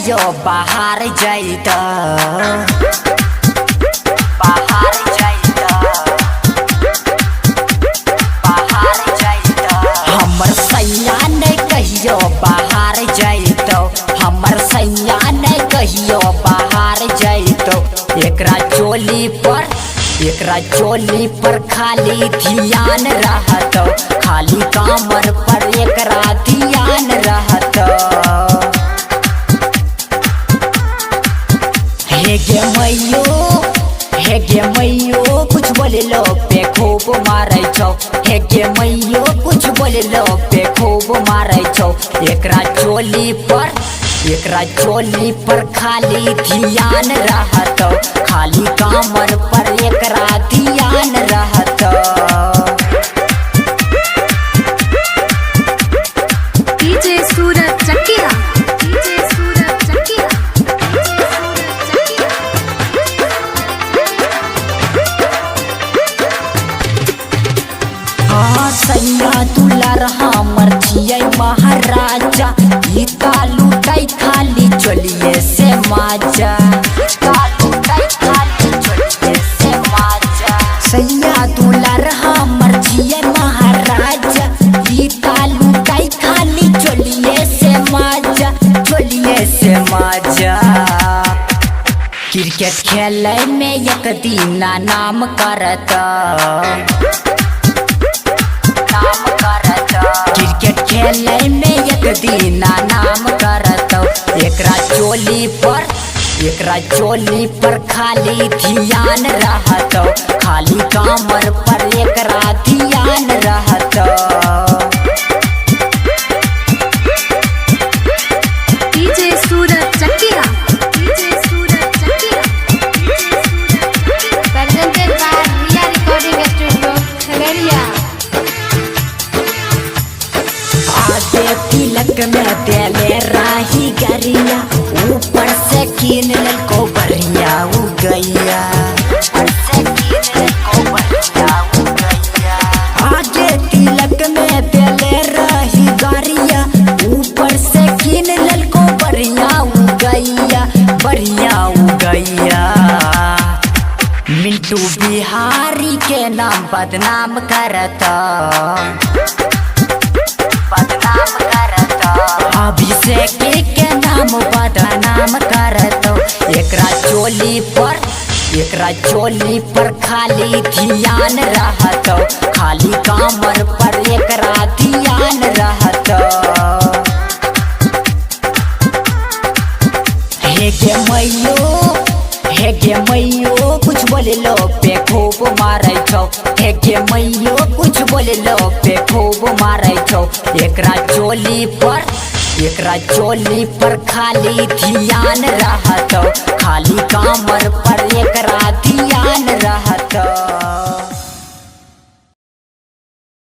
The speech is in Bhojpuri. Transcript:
कहियो बाहर जाइत बाहर जाइत बाहर जाइत हमर सैया नहीं कहियो बाहर जाइत हमर सैया नहीं कहियो बाहर जाइत एकरा चोली पर खाली ध्यान रहत खाली कमर पर एकरा ध्यान रहत हे गे मैयो कुछ बोले लो पे खूब मारै छौ हे गे मैयो कुछ बोले लो पे खूब मारै छौ एकरा चोली पर खाली ध्यान रहत खाली कमर पर एकरा ध्यान रहत डीजे सूरज चकिया डीजे सूरज चकिया सैया दुलार हमर छियै महाराजा ई कालू तै खाली चलिए से माजा कालू तै खाली चलिए से माजा सैया दुलार हमर छियै महाराजा ई कालू तै खाली चलिए से माजा चलिए से माजा क्रिकेट खेलै में एक दिन नाम करत क्रिकेट खेलै में एक दिन नाम करत एकरा चोली पर खाली ध्यान रहत खाली कमर पर एकरा ध्यान रहत DJ Suraj Chakiya DJ Suraj Chakiya presented by Ria Recording Studio, Khagariya. आगे तिलक में देले राही गरिया ऊपर से कीन को बरिया उ गैया आगे तिलक में देले राही गरिया ऊपर से कीन को बरिया उ गैया मिंटू बिहारी के नाम बदनाम करता अभिषेक के नाम बदनाम करत एकरा चोली पर खाली ध्यान रहत खाली कमर पर एकरा ध्यान रहत हे गे मैयो कुछ बोले लो पे खूब मारै छौ हे गे मैयो कुछ बोले लो पे खूब मारै छौ एकरा चोली पर खाली ध्यान रहत खाली कमर पर एकरा ध्यान रहत।